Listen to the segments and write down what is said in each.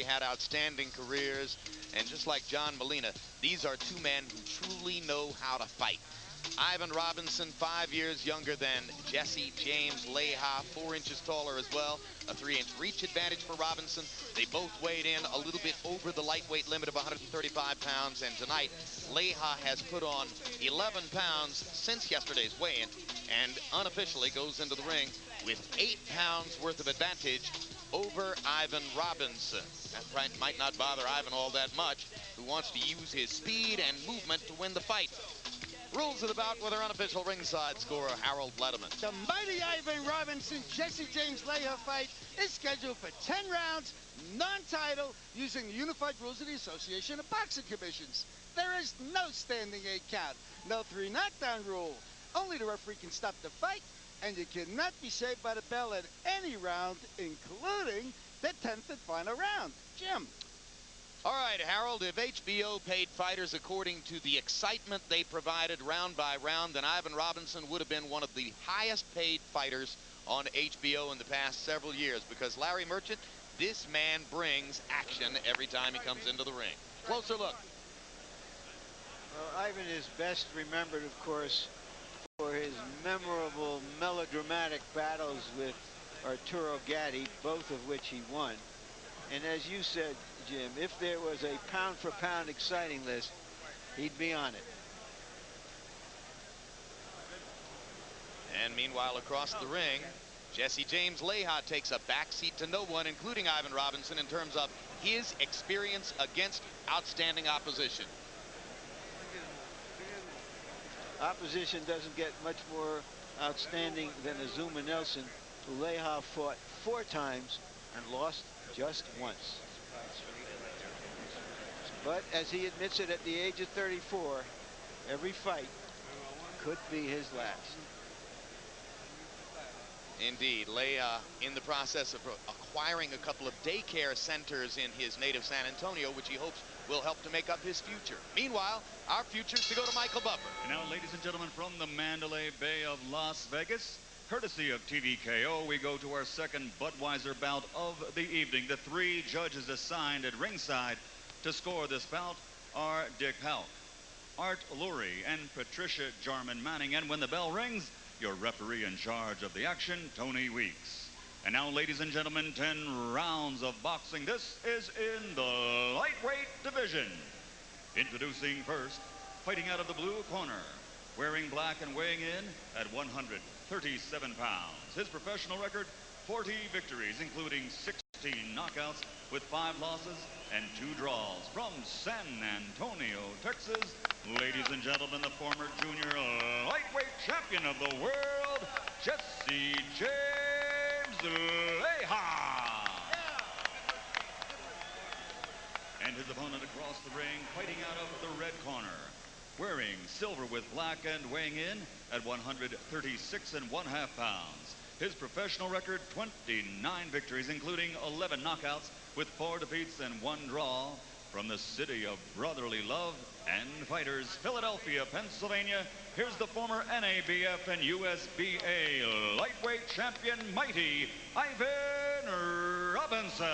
had outstanding careers, and just like John Molina, these are two men who truly know how to fight. Ivan Robinson, 5 years younger than Jesse James Leija, 4 inches taller as well. A 3-inch reach advantage for Robinson. They both weighed in a little bit over the lightweight limit of 135 pounds, and tonight Leija has put on 11 pounds since yesterday's weigh-in, and unofficially goes into the ring with 8 pounds worth of advantage over Ivan Robinson. That might not bother Ivan all that much, who wants to use his speed and movement to win the fight. Rules of the bout with our unofficial ringside scorer, Harold Letterman. The mighty Ivan Robinson, Jesse James Leija fight is scheduled for 10 rounds, non-title, using the unified rules of the Association of Boxing Commissions. There is no standing 8 count, no 3 knockdown rule. Only the referee can stop the fight, and you cannot be saved by the bell at any round, including the 10th and final round. Jim. All right, Harold, if HBO paid fighters according to the excitement they provided round by round, then Ivan Robinson would have been one of the highest paid fighters on HBO in the past several years, because Larry Merchant, this man brings action every time he comes into the ring. Closer look. Well, Ivan is best remembered, of course, for his memorable melodramatic battles with Arturo Gatti, both of which he won. And as you said, Jim, if there was a pound-for-pound exciting list, he'd be on it. And meanwhile, across the ring, Jesse James Leija takes a backseat to no one, including Ivan Robinson, in terms of his experience against outstanding opposition. Opposition doesn't get much more outstanding than Azuma Nelson, who Leija fought 4 times and lost just once. But as he admits it, at the age of 34, every fight could be his last. Indeed, Leija in the process of acquiring a couple of daycare centers in his native San Antonio, which he hopes will help to make up his future. Meanwhile, our future is to go to Michael Buffer. And now, ladies and gentlemen, from the Mandalay Bay of Las Vegas, courtesy of TVKO, we go to our second Budweiser bout of the evening. The 3 judges assigned at ringside to score this bout are Dick Houck, Art Lurie, and Patricia Jarman Manning. And when the bell rings, your referee in charge of the action, Tony Weeks. And now, ladies and gentlemen, 10 rounds of boxing. This is in the lightweight division. Introducing first, fighting out of the blue corner, wearing black and weighing in at 137 pounds. His professional record, 40 victories, including 16 knockouts, with 5 losses and 2 draws. From San Antonio, Texas, ladies and gentlemen, the former junior lightweight champion of the world, Jesse James Leija. And his opponent across the ring, fighting out of the red corner, wearing silver with black and weighing in at 136.5 pounds. His professional record, 29 victories, including 11 knockouts, with 4 defeats and 1 draw. From the city of brotherly love and fighters, Philadelphia, Pennsylvania, here's the former NABF and USBA lightweight champion, mighty Ivan Robinson.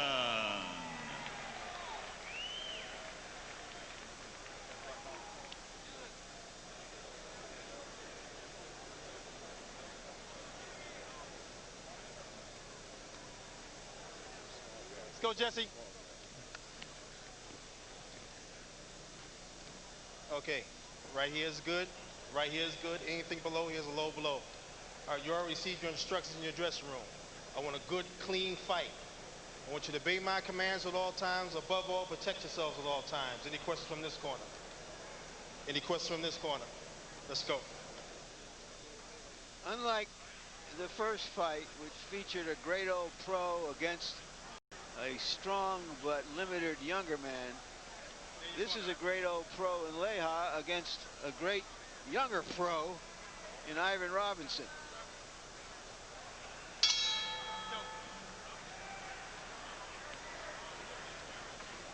Let's go, Jesse. Okay, right here is good. Right here is good. Anything below here is a low blow. All right, you already received your instructions in your dressing room. I want a good, clean fight. I want you to obey my commands at all times. Above all, protect yourselves at all times. Any questions from this corner? Any questions from this corner? Let's go. Unlike the first fight, which featured a great old pro against a strong but limited younger man, this is a great old pro in Leija against a great younger pro in Ivan Robinson.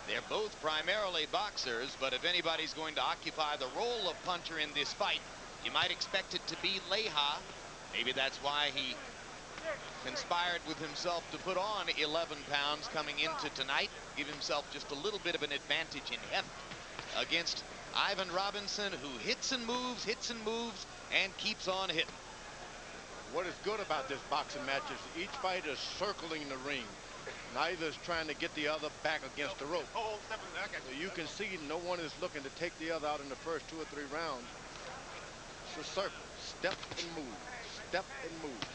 They're both primarily boxers, but if anybody's going to occupy the role of puncher in this fight, you might expect it to be Leija. Maybe that's why he conspired with himself to put on 11 pounds coming into tonight, give himself just a little bit of an advantage in heft against Ivan Robinson, who hits and moves, and keeps on hitting. What is good about this boxing match is each fighter is circling the ring. Neither is trying to get the other back against the rope. So you can see no one is looking to take the other out in the first 2 or 3 rounds. It's a circle. Step and move. Step and move.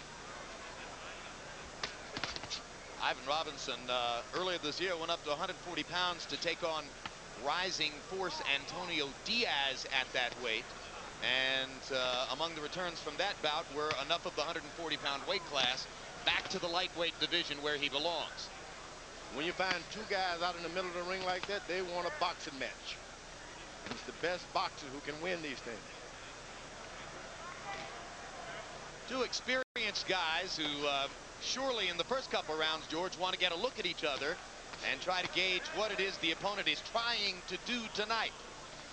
Ivan Robinson earlier this year went up to 140 pounds to take on rising force Antonio Diaz at that weight. And among the returns from that bout were enough of the 140-pound weight class back to the lightweight division where he belongs. When you find 2 guys out in the middle of the ring like that, they want a boxing match. It's the best boxers who can win these things. 2 experienced guys who surely in the first couple rounds, George, want to get a look at each other and try to gauge what it is the opponent is trying to do tonight.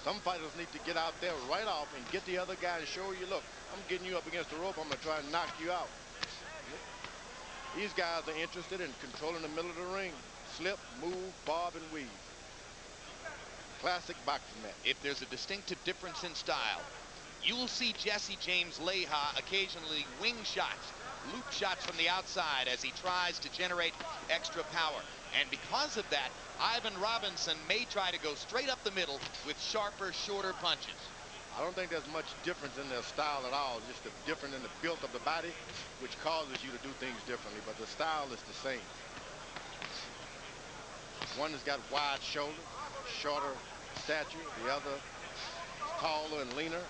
Some fighters need to get out there right off and get the other guy and show you, look, I'm getting you up against the rope. I'm going to try and knock you out. These guys are interested in controlling the middle of the ring. Slip, move, bob, and weave. Classic boxing match. If there's a distinctive difference in style, you'll see Jesse James Leija occasionally wing shots, loop shots from the outside as he tries to generate extra power. And because of that, Ivan Robinson may try to go straight up the middle with sharper, shorter punches. I don't think there's much difference in their style at all. Just the difference in the build of the body, which causes you to do things differently. But the style is the same. One has got wide shoulders, shorter stature. The other is taller and leaner.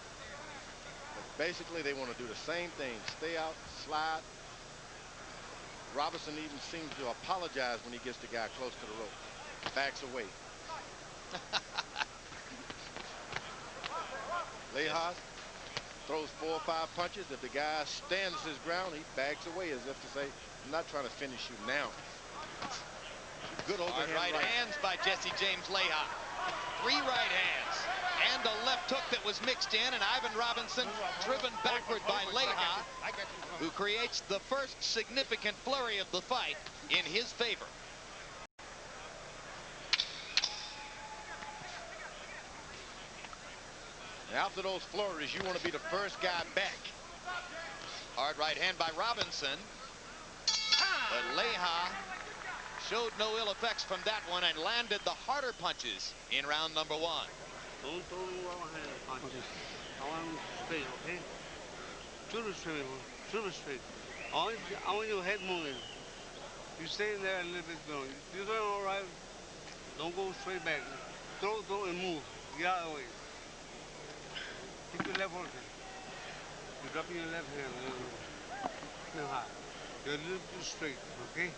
But basically, they want to do the same thing. Stay out, slide. Robinson even seems to apologize when he gets the guy close to the rope. Backs away. Leija throws 4 or 5 punches. If the guy stands his ground, he backs away as if to say, I'm not trying to finish you now. Good overhand right hands by Jesse James Leija. 3 right hands and a left hook that was mixed in, and Ivan Robinson driven backward by Leija, who creates the first significant flurry of the fight in his favor. After those flurries, you want to be the first guy back. Hard right hand by Robinson, but Leija showed no ill effects from that one and landed the harder punches in round number 1. Don't throw no overhand punches. I want them straight, okay? Shoulder straight, shoulder straight. I want your head moving. You stay in there a little bit long. You're doing all right. Don't go straight back. Throw, and move. Get out of the way. Keep your left working. You're dropping your left hand a little bit high. You're a little bit straight, okay?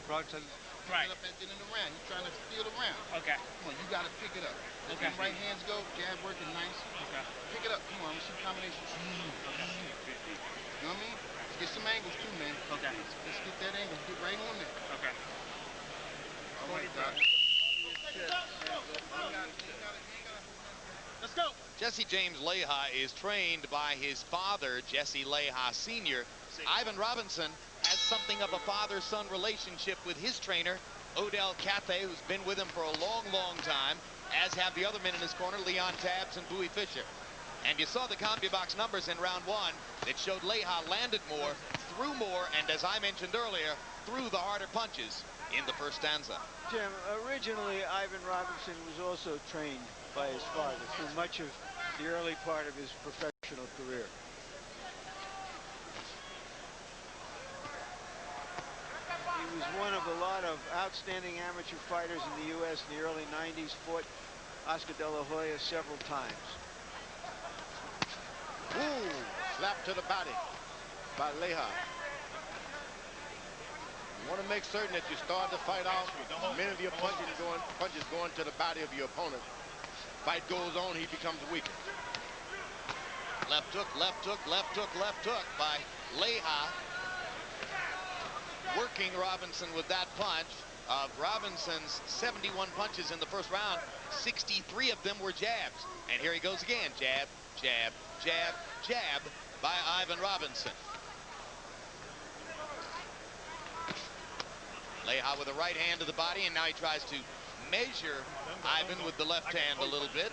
Crouch. Right. Up and get in the round. He's trying to feel around. Okay. Come on, you got to pick it up. Let them right hands go. Jab working nice. Okay. Pick it up. Come on, let's see combinations. Okay. You know what I mean? Let's get some angles too, man. Okay. Let's get that angle. Get right on there. Okay. All right, Doc. Let's go. Jesse James Leija is trained by his father, Jesse Leija Sr. Ivan Robinson has something of a father-son relationship with his trainer, Odell Cathay, who's been with him for a long, long time, as have the other men in his corner, Leon Tabbs and Bowie Fischer. And you saw the CompuBox numbers in round 1 that showed Leija landed more, threw more, and as I mentioned earlier, threw the harder punches in the first stanza. Jim, originally Ivan Robinson was also trained by his father through much of the early part of his professional career. He was one of a lot of outstanding amateur fighters in the U.S. in the early 90s, fought Oscar De La Hoya several times. Ooh, slap to the body by Leija. You want to make certain that you start the fight off with many of your punches going to the body of your opponent. Fight goes on, he becomes weaker. Left hook, left hook, left hook, left hook by Leija. Working Robinson with that punch. Of Robinson's 71 punches in the first round, 63 of them were jabs. And here he goes again. Jab, jab, jab, jab by Ivan Robinson. Leija with a right hand to the body, and now he tries to measure Ivan with the left hand a little bit.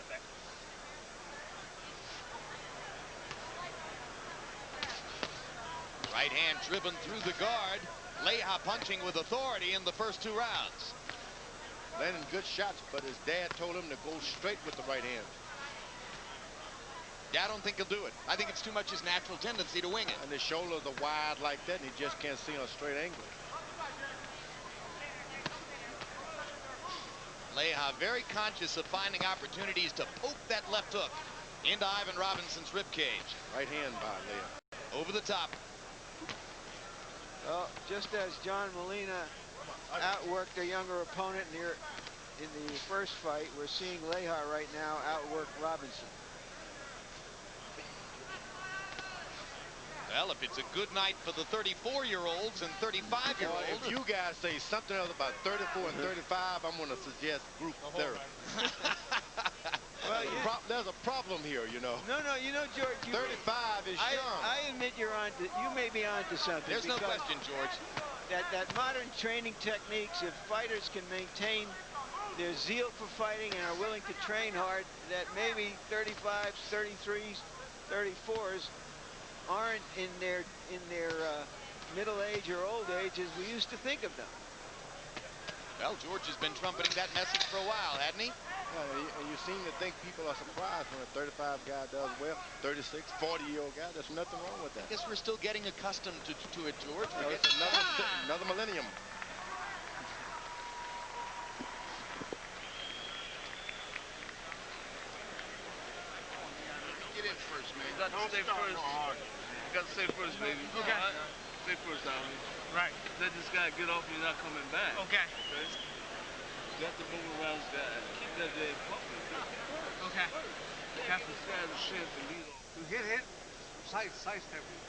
Right hand driven through the guard. Leija punching with authority in the first 2 rounds. Landing good shots, but his dad told him to go straight with the right hand. Yeah, I don't think he'll do it. I think it's too much his natural tendency to wing it. And his shoulders are wide like that, and he just can't see on a straight angle. Leija very conscious of finding opportunities to poke that left hook into Ivan Robinson's ribcage. Right hand by Leija. Over the top. Well, just as John Molina outworked a younger opponent in the first fight, we're seeing Leija right now outwork Robinson. Well, if it's a good night for the 34-year-olds and 35-year-olds. If you guys say something else about 34 and 35, I'm going to suggest group therapy. Well, there's a problem here, you know. No, you know, George. 35 is young. I admit you may be on to something. There's no question, George. That modern training techniques, if fighters can maintain their zeal for fighting and are willing to train hard, that maybe 35s, 33s, 34s aren't in their middle age or old age as we used to think of them. Well, George has been trumpeting that message for a while, hadn't he? Yeah, and you seem to think people are surprised when a 35 guy does well. 36, 40-year-old guy, there's nothing wrong with that. I guess we're still getting accustomed to it, George. It's another millennium. Get in first, man. You got to stay first. You got to stay first, baby. Okay. All right? Stay first, Alvin. Right. Let this guy get off and you're not coming back. Okay. Okay? You got to move around this guy. Keep that damn puppy. Okay. Half this guy has a chance to lead off. You hit, sidestep him,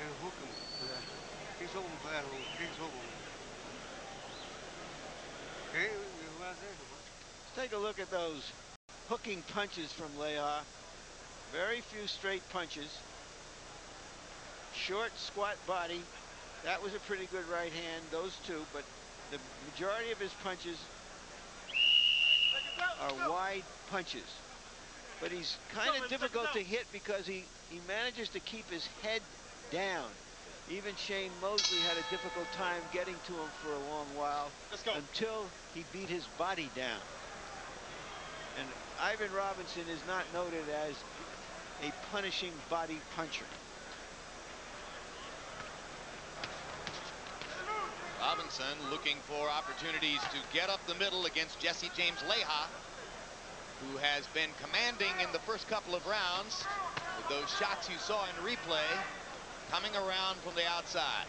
and hook him. He's over for that hole. He's over. Okay, Let's take a look at those hooking punches from Leija. Very few straight punches. Short, squat body. That was a pretty good right hand, those two, but the majority of his punches are wide punches. But he's kind of difficult to hit because he manages to keep his head down. Even Shane Mosley had a difficult time getting to him for a long while until he beat his body down. And Ivan Robinson is not noted as a punishing body puncher. Robinson looking for opportunities to get up the middle against Jesse James Leija, who has been commanding in the first couple of rounds with those shots you saw in replay coming around from the outside.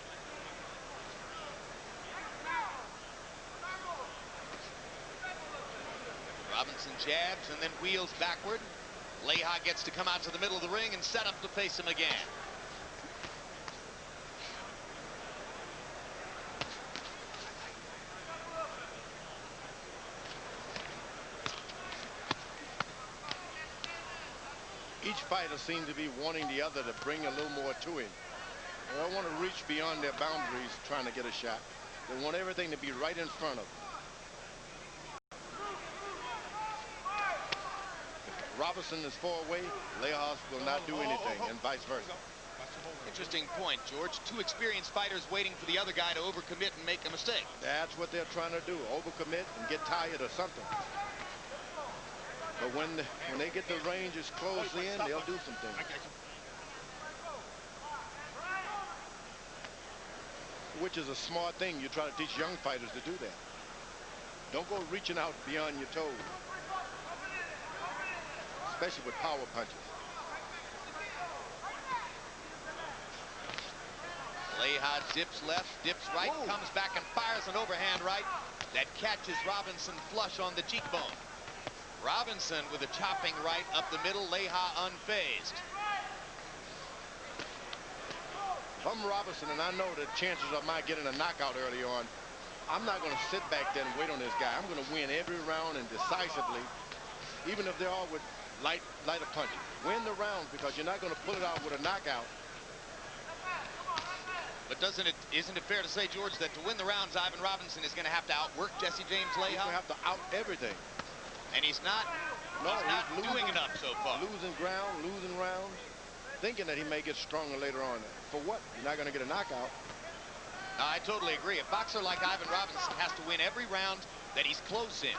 Robinson jabs and then wheels backward. Leija gets to come out to the middle of the ring and set up to face him again. Each fighter seems to be wanting the other to bring a little more to him. They don't want to reach beyond their boundaries trying to get a shot. They want everything to be right in front of them. If Robinson is far away, Leija will not do anything, and vice versa. Interesting point, George. Two experienced fighters waiting for the other guy to overcommit and make a mistake. That's what they're trying to do, overcommit and get tired or something. But when they get the ranges close in, they'll do some things. Which is a smart thing. You try to teach young fighters to do that. Don't go reaching out beyond your toes, especially with power punches. Leija dips left, dips right, comes back and fires an overhand right that catches Robinson flush on the cheekbone. Robinson with a chopping right up the middle, Leija unfazed. If I'm Robinson and I know the chances of my getting a knockout early on, I'm not going to sit back there and wait on this guy. I'm going to win every round and decisively, even if they're all with lighter punches. Win the rounds because you're not going to pull it out with a knockout. But isn't it fair to say, George, that to win the rounds, Ivan Robinson is going to have to outwork Jesse James Leija? He's going to have to out everything. And he's not doing enough so far. Losing ground, losing rounds, thinking that he may get stronger later on. For what? You're not going to get a knockout. I totally agree. A boxer like Ivan Robinson has to win every round that he's close in.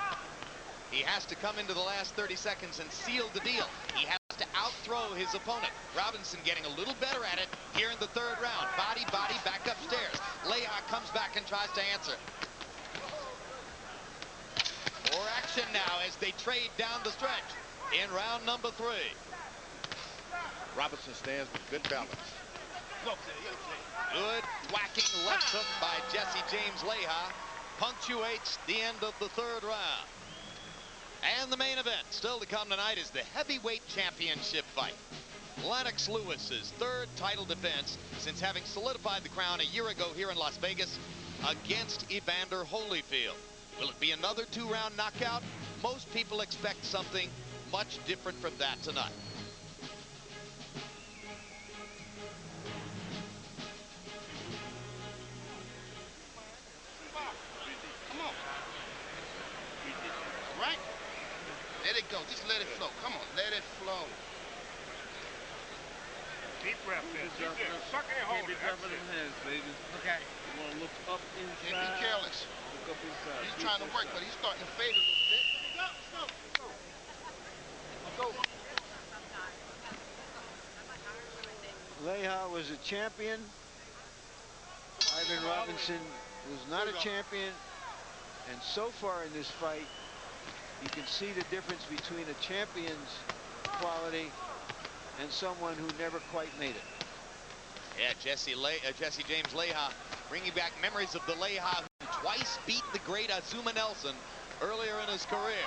He has to come into the last 30 seconds and seal the deal. He has to outthrow his opponent. Robinson getting a little better at it here in the third round. Body, back upstairs. Leija comes back and tries to answer. More action now as they trade down the stretch in round number 3. Robinson stands with good balance. Good whacking left hook by Jesse James Leija punctuates the end of the third round. And the main event still to come tonight is the heavyweight championship fight. Lennox Lewis's third title defense since having solidified the crown a year ago here in Las Vegas against Evander Holyfield. Will it be another 2-round knockout? Most people expect something much different from that tonight. Come on. Right? Let it go. Just let it flow. Come on. Let it flow. Deep breath in. Suck and hold it. That's it. Hands, baby. Okay. You want to look up inside. Can't be careless. Look up inside. He's trying to work, but he's starting to fade a little bit. Let's go. Leija was a champion. Ivan Robinson was not a champion. And so far in this fight, you can see the difference between a champion's quality and someone who never quite made it. Yeah, Jesse James Leija bringing back memories of the Leija who twice beat the great Azuma Nelson earlier in his career.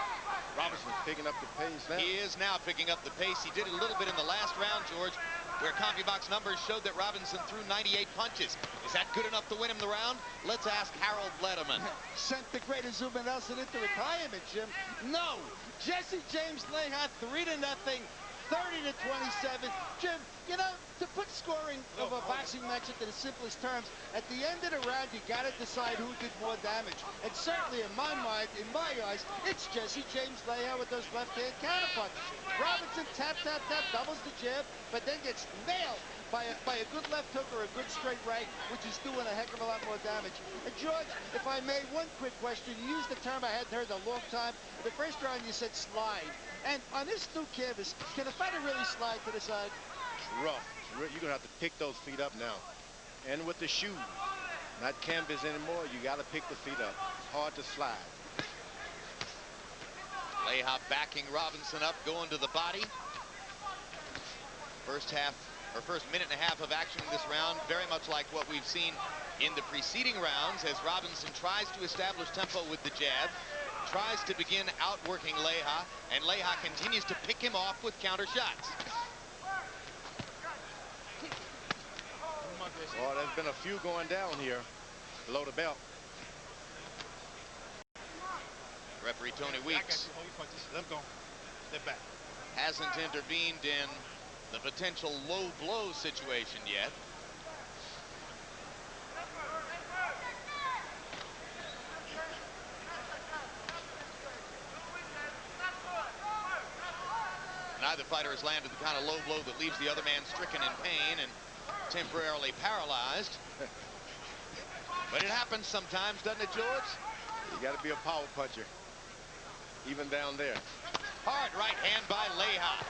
Robinson's picking up the pace now. He is now picking up the pace. He did it a little bit in the last round, George, where CompuBox numbers showed that Robinson threw 98 punches. Is that good enough to win him the round? Let's ask Harold Lederman. Sent the great Azuma Nelson into retirement, Jim. No. Jesse James Leija 3-0, 30-27. Jim, you know, to put scoring of a boxing match into the simplest terms, at the end of the round, you got to decide who did more damage. And certainly in my mind, in my eyes, it's Jesse James Leija with those left-hand counterpunches. Robinson tap, doubles the jab, but then gets nailed by a good left hook or a good straight right, which is doing a heck of a lot more damage. And George, if I may, one quick question. You used the term I hadn't heard in a long time. The first round you said slide. And on this new canvas, can a fighter really slide to the side? Rough. You're going to have to pick those feet up now. And with the shoes, not canvas anymore, you got to pick the feet up. It's hard to slide. Leija backing Robinson up, going to the body. First minute and a half of action in this round, very much like what we've seen in the preceding rounds as Robinson tries to establish tempo with the jab, tries to begin outworking Leija, and Leija continues to pick him off with counter shots. Well, there's been a few going down here below the belt. Referee Tony Weeks Let him go. Step back. hasn't intervened in the potential low blow situation yet. Neither fighter has landed the kind of low blow that leaves the other man stricken in pain and temporarily paralyzed. But it happens sometimes, doesn't it, George? You got to be a power puncher, even down there. Hard right hand by Leija.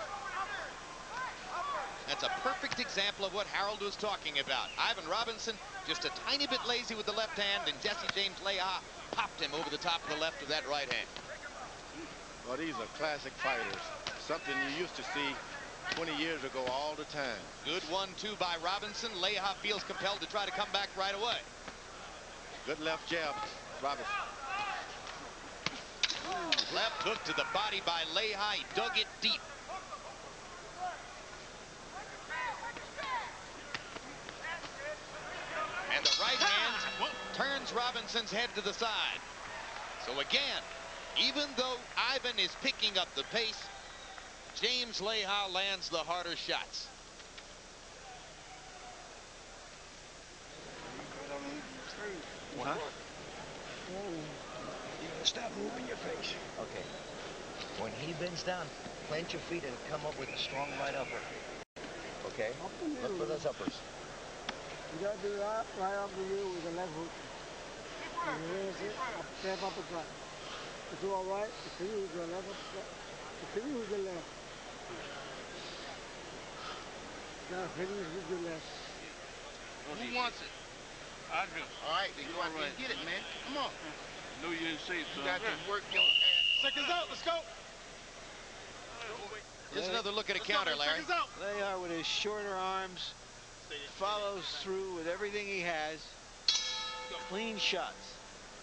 That's a perfect example of what Harold was talking about. Ivan Robinson just a tiny bit lazy with the left hand, and Jesse James Leija popped him over the top of the left with that right hand. Well, these are classic fighters. Something you used to see 20 years ago all the time. Good 1-2 by Robinson. Leija feels compelled to try to come back right away. Good left jab, Robinson. Left hook to the body by Leija. He dug it deep. And the right hand turns Robinson's head to the side. So again, even though Ivan is picking up the pace, James Leija lands the harder shots. Huh? You gotta stop moving your face. Okay. When he bends down, plant your feet and come up with a strong right upper. Okay? Look for those uppers. You gotta do that right up the middle with the left hook. Release it, step uppercut. It's all right. Continue with the left uppercut. Continue with the left. Gotta finish with the left. Who wants it? I do. All right, then go out there and get it, man. Come on. No, you didn't say it, You son. got to work your ass. Seconds out. Let's go. Here's another look at a counter, Larry. Seconds out. Leija with his shorter arms follows through with everything he has. Clean shots.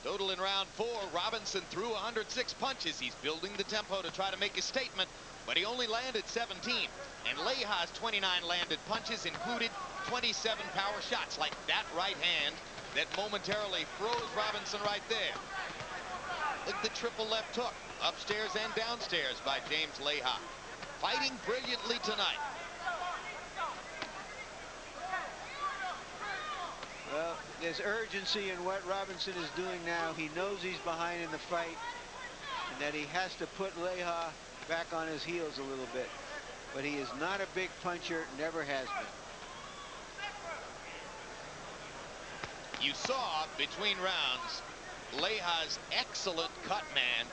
Total in round 4, Robinson threw 106 punches. He's building the tempo to try to make a statement, but he only landed 17. And Leija's 29 landed punches included 27 power shots, like that right hand that momentarily froze Robinson right there. Look at the triple left hook, upstairs and downstairs by James Leija. Fighting brilliantly tonight. Well, there's urgency in what Robinson is doing now. He knows he's behind in the fight and that he has to put Leija back on his heels a little bit. But he is not a big puncher, never has been. You saw between rounds Leija's excellent cut man,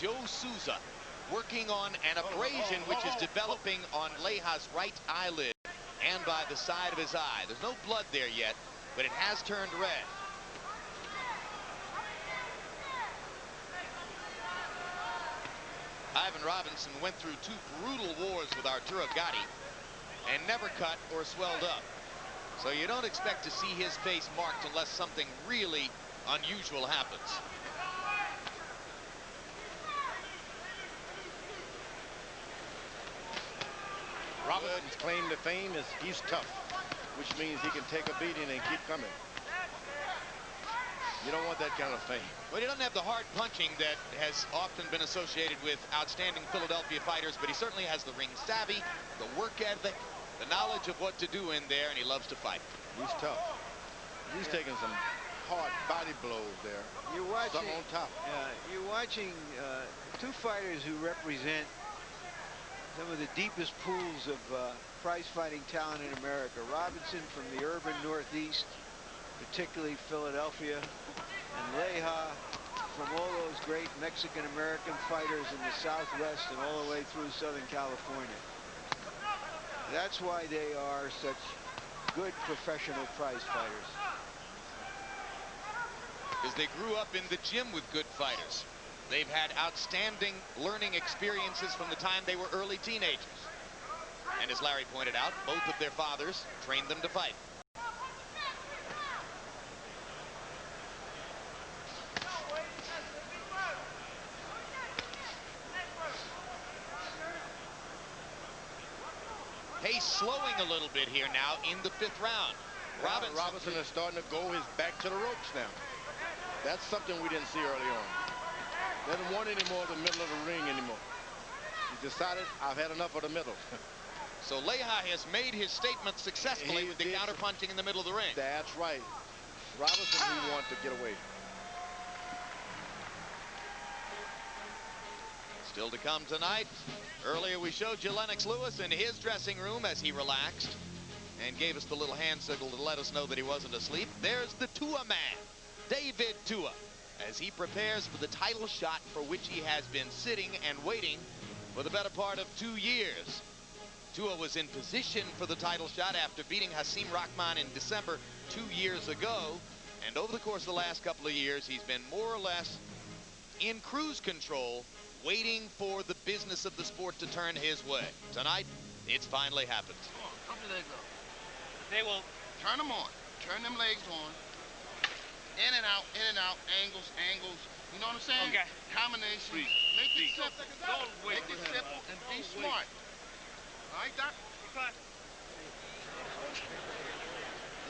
Joe Souza, working on an abrasion which is developing on Leija's right eyelid and by the side of his eye. There's no blood there yet, but it has turned red. Ivan Robinson went through 2 brutal wars with Arturo Gatti and never cut or swelled up. So you don't expect to see his face marked unless something really unusual happens. Robinson's claim to fame is he's tough, which means he can take a beating and keep coming. You don't want that kind of fame. Well, he doesn't have the hard punching that has often been associated with outstanding Philadelphia fighters, but he certainly has the ring savvy, the work ethic, the knowledge of what to do in there, and he loves to fight. He's tough. He's taking some hard body blows there. You're watching, some on top. You're watching 2 fighters who represent some of the deepest pools of prize fighting talent in America. Robinson from the urban Northeast, particularly Philadelphia, and Leija from all those great Mexican-American fighters in the Southwest and all the way through Southern California. That's why they are such good professional prize fighters. Because they grew up in the gym with good fighters. They've had outstanding learning experiences from the time they were early teenagers. And as Larry pointed out, both of their fathers trained them to fight. Pace slowing a little bit here now in the 5th round. Robinson is starting to go his back to the ropes now. That's something we didn't see early on. Doesn't want any more of the middle of the ring anymore. He's decided, I've had enough of the middle. So Leija has made his statement successfully with the counterpunching in the middle of the ring. That's right. Robinson, he wanted to get away. Still to come tonight. Earlier we showed you Lennox Lewis in his dressing room as he relaxed and gave us the little hand signal to let us know that he wasn't asleep. There's the Tua man, David Tua, as he prepares for the title shot for which he has been sitting and waiting for the better part of 2 years. Tua was in position for the title shot after beating Hasim Rahman in December 2 years ago. And over the course of the last couple of years, he's been more or less in cruise control, waiting for the business of the sport to turn his way. Tonight, it's finally happened. Come on, pump your legs up. They will. Turn them on. Turn them legs on. In and out, angles. You know what I'm saying? Okay. Combinations. Please. Make it Please. simple. Don't wait Make it for him. simple and be Don't smart. All right, Doc?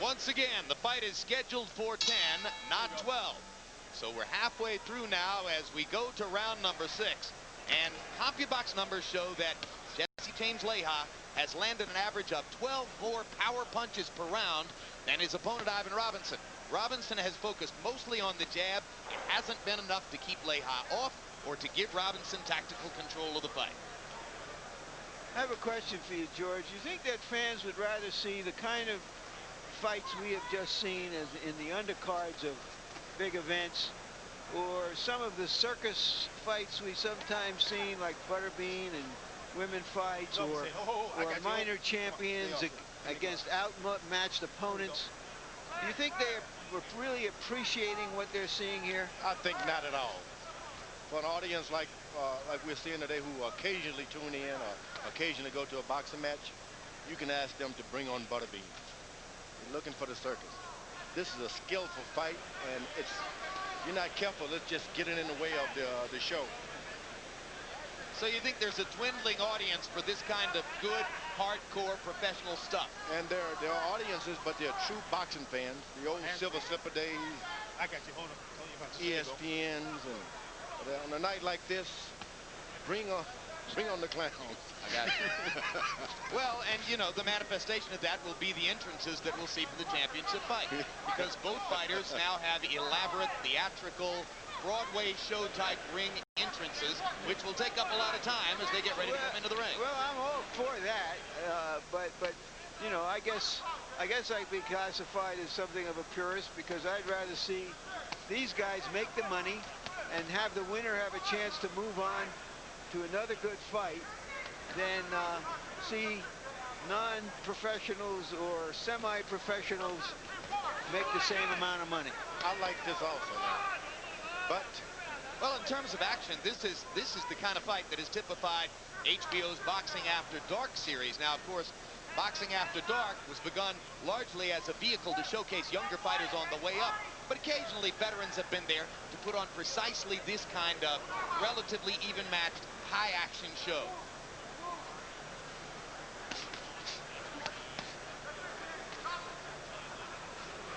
Once again, the fight is scheduled for 10, not 12. So we're halfway through now as we go to round number 6. And CompuBox numbers show that Jesse James Leija has landed an average of 12 more power punches per round than his opponent Ivan Robinson. Robinson has focused mostly on the jab. It hasn't been enough to keep Leija off or to give Robinson tactical control of the fight. I have a question for you, George. You think that fans would rather see the kind of fights we have just seen as in the undercards of big events, or some of the circus fights we sometimes seen, like Butterbean and women fights, or minor champions against outmatched opponents? Do you think they are really appreciating what they're seeing here? I think not at all. For an audience like we're seeing today, who occasionally tune in or occasionally go to a boxing match, you can ask them to bring on Butterbeans. You're looking for the circus. This is a skillful fight, and you're not careful, it's just getting in the way of the show. So you think there's a dwindling audience for this kind of good, hardcore, professional stuff? And there are audiences, but they're true boxing fans. The old Silver Slipper days. I got you. Hold on. ESPNs, and on a night like this, bring on the clowns. I got you. Well, and you know, the manifestation of that will be the entrances that we'll see for the championship fight, because both fighters now have elaborate, theatrical, Broadway show type ring entrances, which will take up a lot of time as they get ready to come into the ring. Well, I'm all for that, but you know, I guess I'd be classified as something of a purist, because I'd rather see these guys make the money and have the winner have a chance to move on to another good fight than see non-professionals or semi-professionals make the same amount of money. I like this also now. But, well, in terms of action, this is the kind of fight that has typified HBO's Boxing After Dark series. Now, of course, Boxing After Dark was begun largely as a vehicle to showcase younger fighters on the way up, but occasionally veterans have been there to put on precisely this kind of relatively even-matched, high-action show.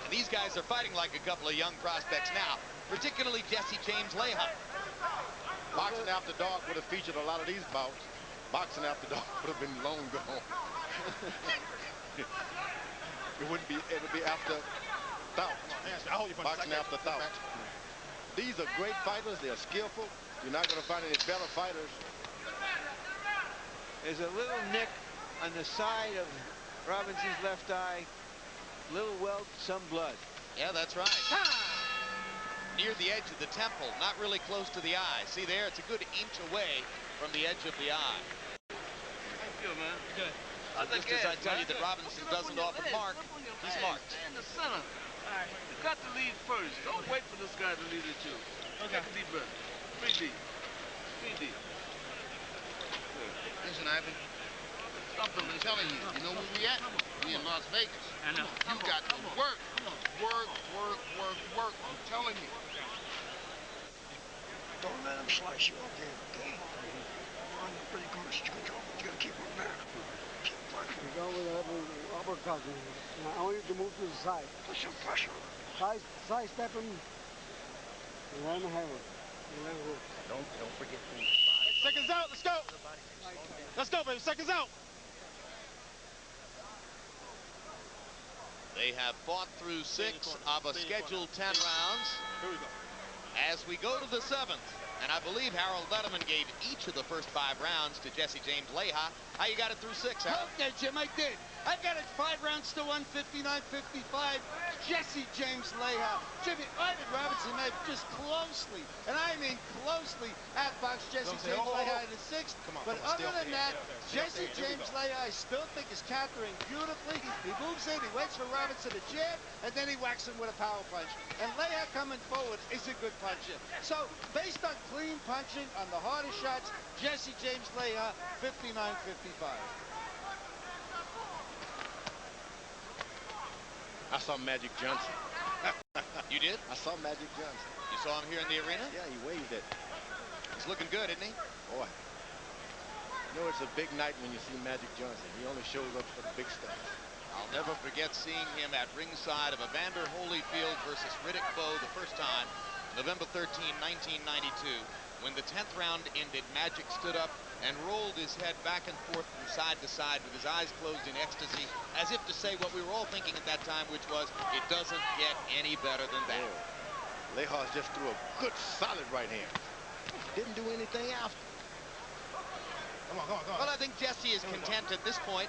And these guys are fighting like a couple of young prospects now, particularly Jesse James Leija. Boxing After Dark would have featured a lot of these bouts. Boxing After Dark would have been long gone. It would be after Thought. Boxing After Thought. These are great fighters. They are skillful. You're not going to find any better fighters. There's a little nick on the side of Robinson's left eye. Little welt, some blood. Yeah, that's right. Near the edge of the temple, not really close to the eye. See there, it's a good inch away from the edge of the eye. How you feel, man? Good. Just as I tell you that Robinson doesn't often mark, he's marked. Stay in the center. All right. You got to lead first. Don't wait for this guy to lead at you. Okay. Take a deep breath. Breathe deep. Breathe deep. Good. Listen, Ivan. I'm telling you, you know where we at? We in Las Vegas. I know. You got to work. Work. I'm telling you. Don't let him slice you again, okay? You're on a pretty good job, but you gotta keep him there. Keep working. You go with that uppercut. I want you to move to the side. Put some pressure on him. Side step him. And let him have it. Don't forget the body. Seconds out. Let's go. Let's go, baby. Seconds out. They have fought through 6 of a scheduled 10 rounds. Here we go. As we go to the 7th, and I believe Harold Letterman gave each of the first 5 rounds to Jesse James Leija. How you got it through 6, Harold? Okay, Jim, I did. I got it 5 rounds to 159-55. Jesse James Leija. Jimmy, Ivan Robinson may have just closely, and I mean closely, outboxed Jesse James Leija in the 6th. But other than that, Jesse James Leija, I still think is countering beautifully. He moves in, he waits for Robinson to jab, and then he whacks him with a power punch. And Leija coming forward is a good puncher. So, based on clean punching on the hardest shots, Jesse James Leija, 59-55. I saw Magic Johnson. You did? I saw Magic Johnson. You saw him here in the arena? Yeah, he waved it. He's looking good, isn't he? Boy. You know, it's a big night when you see Magic Johnson. He only shows up for the big stars. I'll never forget seeing him at ringside of Evander Holyfield versus Riddick Bowe the first time, November 13, 1992, When the 10th round ended, Magic stood up and rolled his head back and forth from side to side with his eyes closed in ecstasy, as if to say what we were all thinking at that time, which was, it doesn't get any better than that. Leija just threw a good, solid right hand. Didn't do anything after. Come on. Well, I think Jesse is content at this point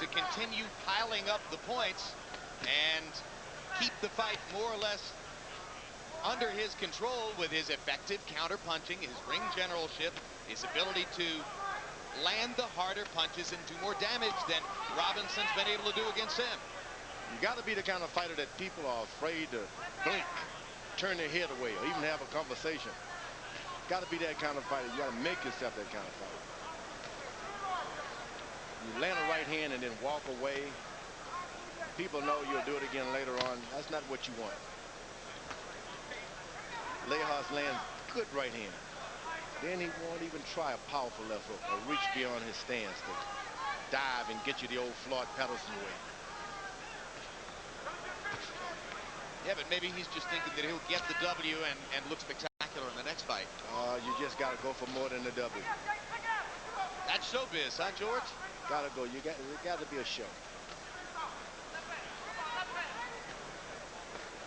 to continue piling up the points and keep the fight more or less under his control with his effective counter-punching, his ring generalship, his ability to land the harder punches and do more damage than Robinson's been able to do against him. You got to be the kind of fighter that people are afraid to blink, turn their head away, or even have a conversation. Got to be that kind of fighter. You got to make yourself that kind of fighter. You land a right hand and then walk away. People know you'll do it again later on. That's not what you want. Leija's lands good right hand. Then he won't even try a powerful left hook or reach beyond his stance to dive and get you the old Floyd Patterson way. Yeah, but maybe he's just thinking that he'll get the W and look spectacular in the next fight. You just got to go for more than the W. That's showbiz, huh, George? Got to go. There got to be a show.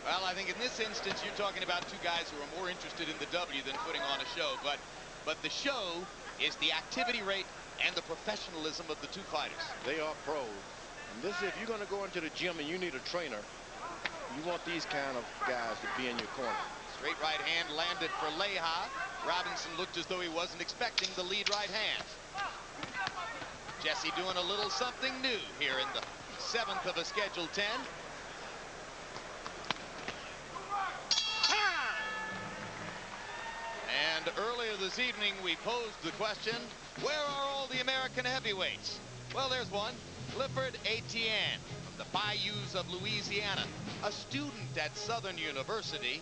Well, I think in this instance, you're talking about two guys who are more interested in the W than putting on a show. But the show is the activity rate and the professionalism of the two fighters. They are pros. And this, if you're going to go into the gym and you need a trainer, you want these kind of guys to be in your corner. Straight right hand landed for Leija. Robinson looked as though he wasn't expecting the lead right hand. Jesse doing a little something new here in the 7th of a scheduled 10. And earlier this evening, we posed the question, where are all the American heavyweights? Well, there's one, Clifford Etienne from the bayous of Louisiana, a student at Southern University,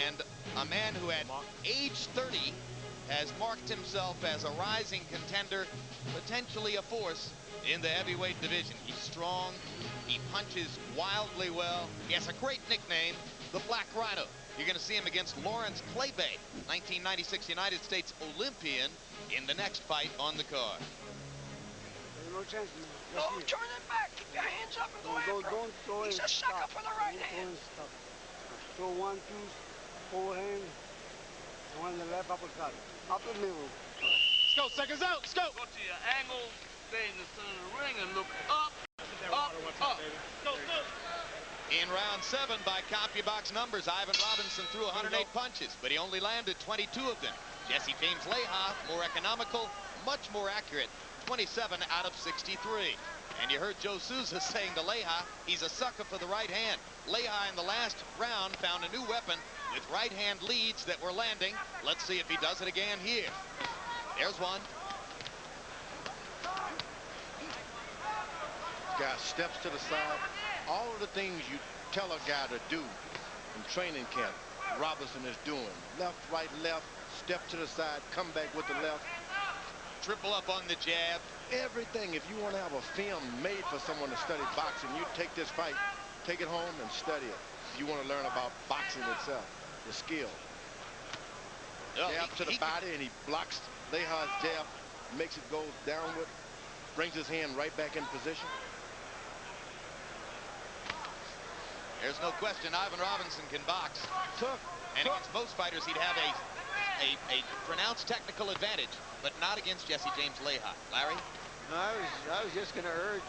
and a man who at age 30 has marked himself as a rising contender, potentially a force in the heavyweight division. He's strong, he punches wildly well, he has a great nickname, the Black Rhino. You're going to see him against Lawrence Claybay, 1996 United States Olympian, in the next fight on the card. No chance, man. No, turn it back. Keep your hands up and go after him. Don't throw He's a sucker for the right hand. Throw 1, 2, forehand, and one in the left uppercut. Up the middle. Let's go, seconds out. Let's go. Go to your angle, stay in the center of the ring, and look up, up. Go. In round 7, by CompuBox numbers, Ivan Robinson threw 108 punches, but he only landed 22 of them. Jesse James Leija, more economical, much more accurate, 27 out of 63. And you heard Joe Souza saying to Leija, he's a sucker for the right hand. Leija in the last round found a new weapon with right hand leads that were landing. Let's see if he does it again here. There's one. Guy steps to the side. All of the things you tell a guy to do in training camp, Robinson is doing. Left, right, left, step to the side, come back with the left. Triple up on the jab. Everything. If you want to have a film made for someone to study boxing, you take this fight, take it home and study it. If you want to learn about boxing itself, the skill. Jab to the body, and he blocks Leija's jab, makes it go downward, brings his hand right back in position. There's no question Ivan Robinson can box. And against most fighters, he'd have a pronounced technical advantage, but not against Jesse James Leija. Larry? No, I was just going to urge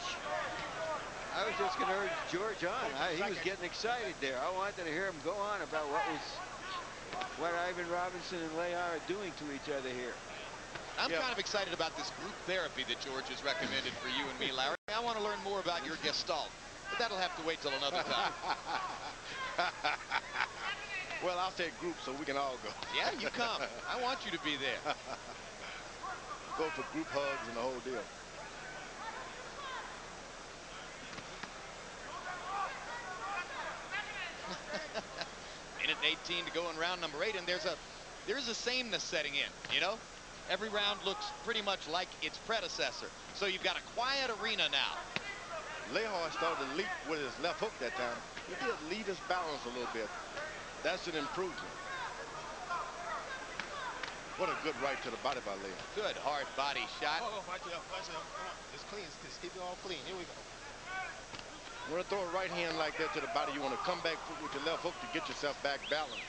George on. He was getting excited there. I wanted to hear him go on about what Ivan Robinson and Leija are doing to each other here. I'm kind of excited about this group therapy that George has recommended for you and me, Larry. I want to learn more about your gestalt, but that'll have to wait till another time. Well, I'll say group so we can all go. Yeah, you come. I want you to be there. Go for group hugs and the whole deal. Minute 18 to go in round number 8, and there is a sameness setting in, you know? Every round looks pretty much like its predecessor. So you've got a quiet arena now. Leija started to leap with his left hook that time. He did leave his balance a little bit. That's an improvement. What a good right to the body by Leija. Good hard body shot. Oh, watch it up, watch it up. Come on, just clean, just keep it all clean. Here we go. You want to throw a right hand like that to the body, you want to come back with your left hook to get yourself back balanced.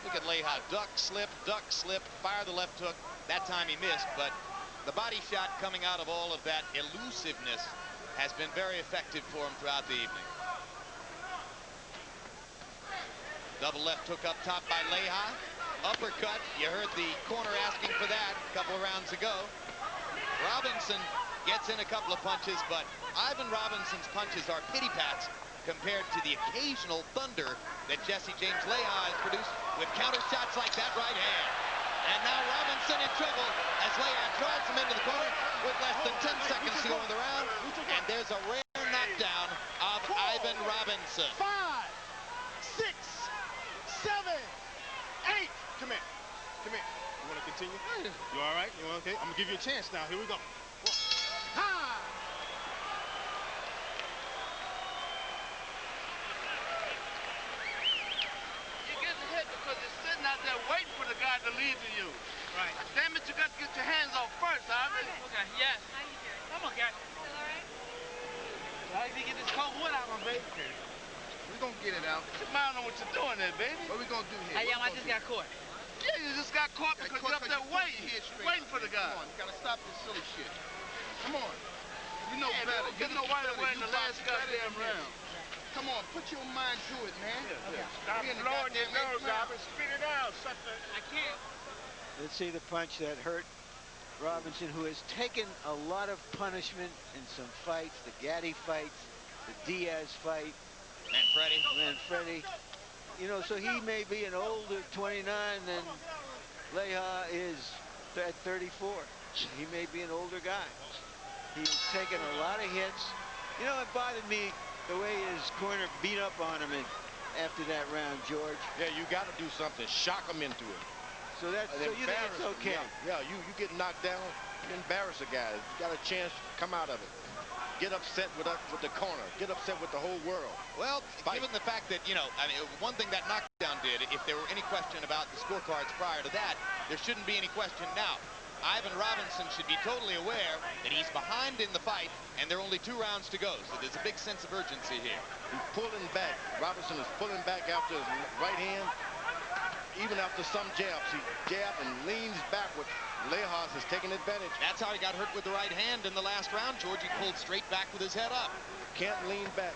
Look at Leija, duck, slip, fire the left hook. That time he missed, but the body shot coming out of all of that elusiveness has been very effective for him throughout the evening. Double left hook up top by Leija. Uppercut, you heard the corner asking for that a couple of rounds ago. Robinson gets in a couple of punches, but Ivan Robinson's punches are pity pats compared to the occasional thunder that Jesse James Leija has produced with counter shots like that right hand. And now Robinson in trouble as Leija drives him into the corner with less than 10 seconds to go in the round. And there's a rare knockdown of Ivan Robinson. 5, 6, 7, 8. Come here. Come here. You want to continue? You all right? You okay? I'm going to give you a chance now. Here we go. Ha! You're getting hit because you're sitting out there waiting for the guy to lead to you. Right. Damn it, you got to get your hands off first, Ivan. Okay, yes. How you doing? I'm okay. Still all right? I need to get this cold wood out, my baby. Okay. We're going to get it out. Put your mind on what you're doing there, baby. What we going to do here? Hey, I just got caught. Yeah, you just got caught because you're up there waiting for the guy. Come on, you got to stop this silly shit. Come on. You know better. You know why they were in the last goddamn round. Come on, put your mind to it, man. Okay. Stop blowing your nose out and spit it out, sucker. I can't. Let's see the punch that hurt Robinson, who has taken a lot of punishment in some fights, the Gaddy fights, the Diaz fight. Manfredi. You know, so he may be an older 29 than Leija is at 34. He may be an older guy. He's taken a lot of hits. You know, it bothered me the way his corner beat up on him after that round, George. Yeah, you got to do something. Shock him into it. So you think it's okay? Yeah, you get knocked down, you embarrass a guy. You got a chance to come out of it. Get upset with the corner. Get upset with the whole world. Well, given the fact that, you know, I mean, one thing that knockdown did, if there were any question about the scorecards prior to that, there shouldn't be any question now. Ivan Robinson should be totally aware that he's behind in the fight, and there are only 2 rounds to go, so there's a big sense of urgency here. He's pulling back. Robinson is pulling back after his right hand. Even after some jabs, he jabs and leans backward. Leija is taking advantage. That's how he got hurt with the right hand in the last round, George. He pulled straight back with his head up. Can't lean back.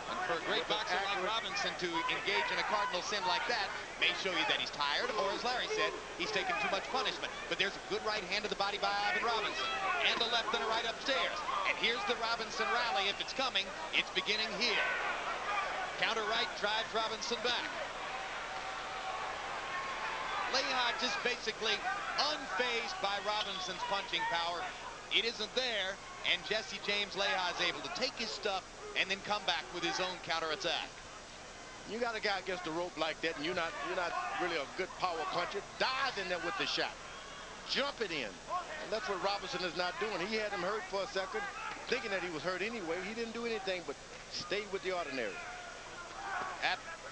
And for a great boxer like Robinson to engage in a cardinal sin like that may show you that he's tired, or as Larry said, he's taken too much punishment. But there's a good right hand to the body by Ivan Robinson, and a left and a right upstairs. And here's the Robinson rally. If it's coming, it's beginning here. Counter right drives Robinson back. Leija just basically unfazed by Robinson's punching power. It isn't there, and Jesse James Leija is able to take his stuff and then come back with his own counterattack. You got a guy against the rope like that, and you're not really a good power puncher. Dive in there with the shot. Jump it in. And that's what Robinson is not doing. He had him hurt for a second, thinking that he was hurt anyway. He didn't do anything but stay with the ordinary.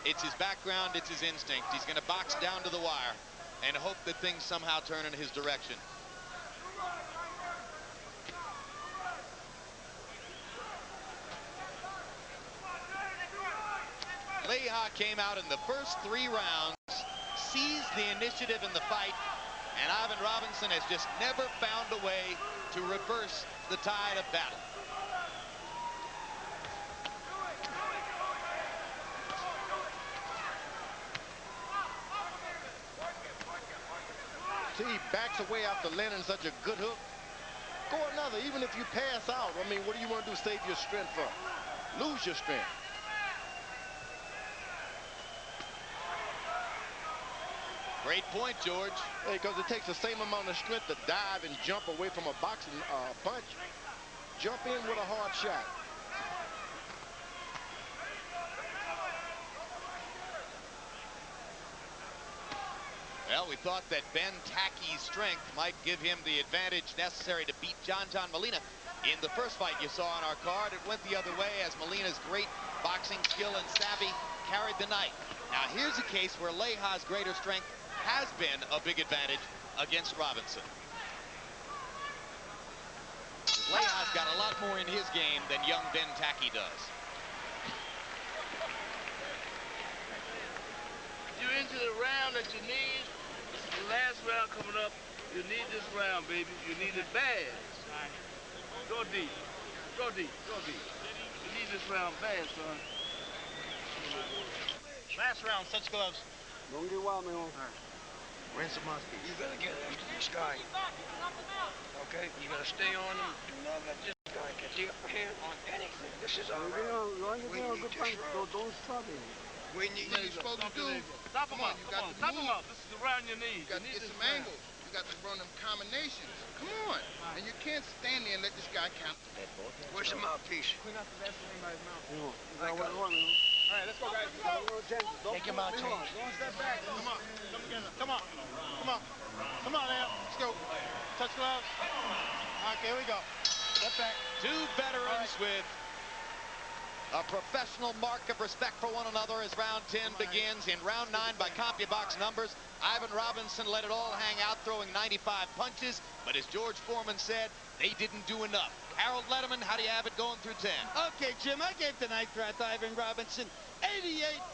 It's his background, it's his instinct. He's going to box down to the wire and hope that things somehow turn in his direction. Leija came out in the first 3 rounds, seized the initiative in the fight, and Ivan Robinson has just never found a way to reverse the tide of battle. See, he backs away after landing such a good hook. Go another, even if you pass out. I mean, what do you want to do? Save your strength for? Lose your strength. Great point, George. Hey, because it takes the same amount of strength to dive and jump away from a boxing punch. Jump in with a hard shot. Well, we thought that Ben Tackey's strength might give him the advantage necessary to beat John Molina in the first fight you saw on our card. It went the other way as Molina's great boxing skill and savvy carried the night. Now, here's a case where Leija's greater strength has been a big advantage against Robinson. Leija's got a lot more in his game than young Ben Tacky does. You're into the round that you need. This is the last round coming up. You need this round, baby. You need it bad. Go deep. Go deep. Go deep. You need this round bad, son. Last round, touch gloves. Don't get wild, man. All right. Rinse the mouthpiece. You gotta get after this guy. Okay? You gotta stay on him. Do not let this guy get the upper hand on anything. This is our round. We need this round. Don't stop him. We need what you're supposed to do. Stop him up. You got to Stop him move. up. This is the round you need. You got to get some angles. You got to run them combinations. Come on. And you can't stand there and let this guy count. Where's the mouthpiece? Clean out the Vaseline by his mouth. I got it. All right, let's go, guys. Let's go. Take him out, change. Don't step back. Come on. Come together. Come on. Come on. Come on now. Let's go. Touch gloves. Okay, here we go. Step back. Two veterans with a professional mark of respect for one another as round 10 begins. In round 9, by CompuBox numbers, Ivan Robinson let it all hang out, throwing 95 punches. But as George Foreman said, they didn't do enough. Harold Letterman, how do you have it going through 10? Okay, Jim, I gave the ninth round to Ivan Robinson.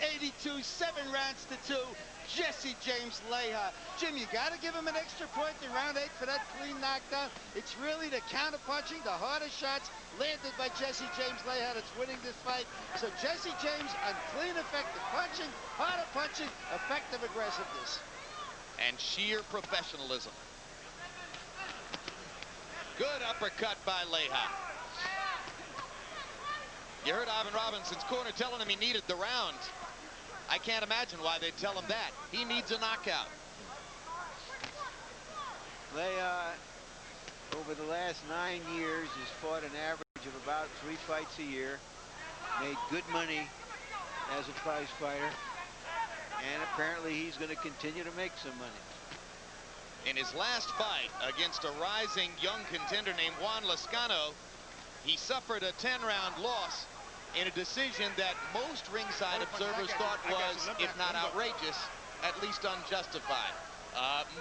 88-82, 7 rounds to 2. Jesse James Leija. Jim, you got to give him an extra point in round 8 for that clean knockdown. It's really the counter-punching, the harder shots landed by Jesse James Leija that's winning this fight. So Jesse James on clean, effective punching, harder punching, effective aggressiveness. And sheer professionalism. Good uppercut by Leija. You heard Ivan Robinson's corner telling him he needed the round. I can't imagine why they'd tell him that. He needs a knockout. Leija, over the last 9 years, has fought an average of about 3 fights a year. Made good money as a prize fighter. And apparently he's going to continue to make some money. In his last fight against a rising young contender named Juan Lezcano, he suffered a 10-round loss in a decision that most ringside observers thought was, if not outrageous, at least unjustified.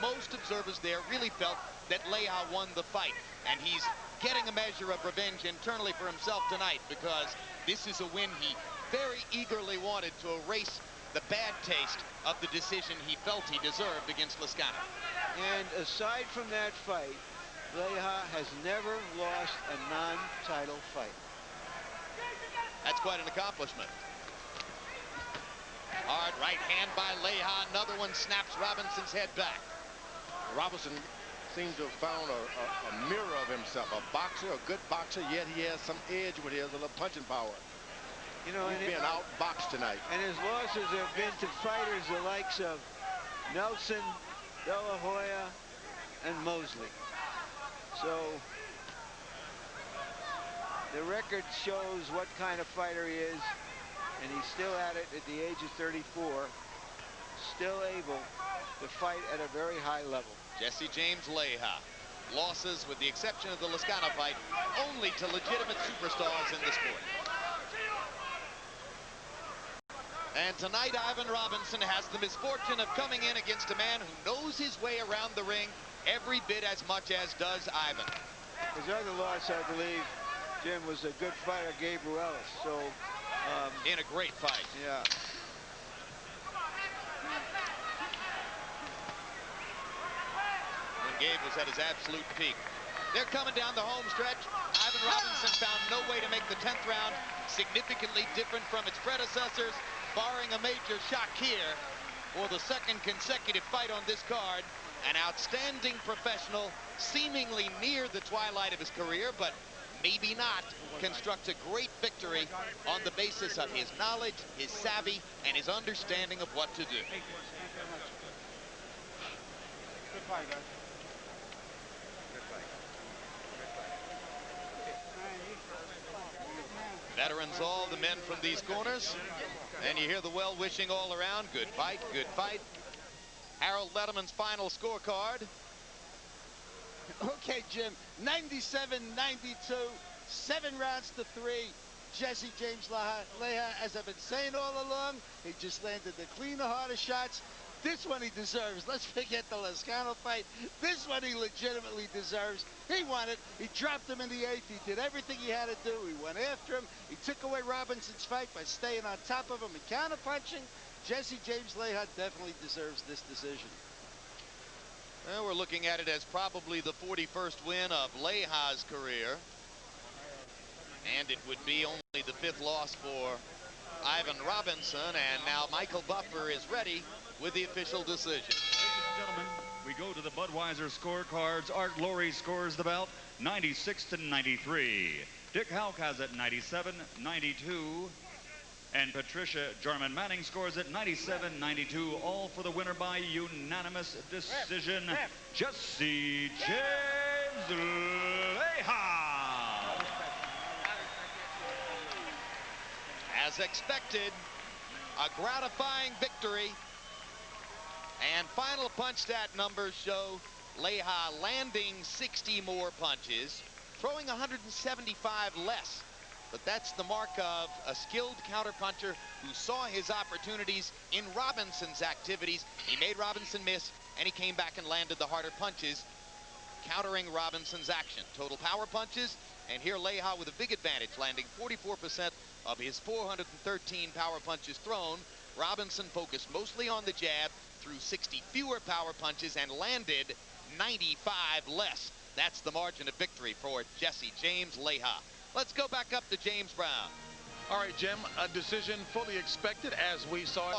Most observers there really felt that Leija won the fight, and he's getting a measure of revenge internally for himself tonight, because this is a win he very eagerly wanted to erase the bad taste of the decision he felt he deserved against Lezcano. And aside from that fight, Leija has never lost a non-title fight. That's quite an accomplishment. Hard right hand by Leija. Another one snaps Robinson's head back. Robinson seems to have found a mirror of himself. A boxer, a good boxer, yet he has some edge with his, a little punching power. You know, he's being outboxed tonight. And his losses have been to fighters the likes of Nelson, De La Hoya, and Mosley. So the record shows what kind of fighter he is, and he's still at it at the age of 34, still able to fight at a very high level. Jesse James Leija. Losses, with the exception of the Lezcano fight, only to legitimate superstars in the sport. And tonight, Ivan Robinson has the misfortune of coming in against a man who knows his way around the ring every bit as much as does Ivan. His other loss, I believe, Jim, was a good fighter, Gabriel Ellis. So, in a great fight. Yeah. When Gabe was at his absolute peak. They're coming down the home stretch. Ivan Robinson found no way to make the 10th round significantly different from its predecessors, barring a major shock here for the second consecutive fight on this card. An outstanding professional, seemingly near the twilight of his career, but maybe not, constructs a great victory on the basis of his knowledge, his savvy, and his understanding of what to do. Thank you very much. Good fight, guys. Veterans, all the men from these corners. And you hear the well-wishing all around. Good fight, good fight. Harold Letterman's final scorecard. Okay, Jim, 97-92, 7 rounds to 3. Jesse James Leija, as I've been saying all along, he just landed the cleaner, harder shots. This one he deserves. Let's forget the Lezcano fight. This one he legitimately deserves. He won it. He dropped him in the 8th. He did everything he had to do. He went after him. He took away Robinson's fight by staying on top of him and counterpunching. Jesse James Leija definitely deserves this decision. Well, we're looking at it as probably the 41st win of Leija's career. And it would be only the 5th loss for Ivan Robinson. And now Michael Buffer is ready with the official decision. Ladies and gentlemen, we go to the Budweiser scorecards. Art Laurie scores the bout 96-93. Dick Houck has it 97-92. And Patricia Jarman Manning scores it 97-92. All for the winner by unanimous decision, Jesse James Leija. As expected, a gratifying victory. And final punch stat numbers show Leija landing 60 more punches, throwing 175 less. But that's the mark of a skilled counterpuncher who saw his opportunities in Robinson's activities. He made Robinson miss, and he came back and landed the harder punches, countering Robinson's action. Total power punches, and here Leija with a big advantage, landing 44% of his 413 power punches thrown. Robinson focused mostly on the jab, threw 60 fewer power punches, and landed 95 less. That's the margin of victory for Jesse James Leija. Let's go back up to James Brown. All right, Jim, a decision fully expected as we saw it.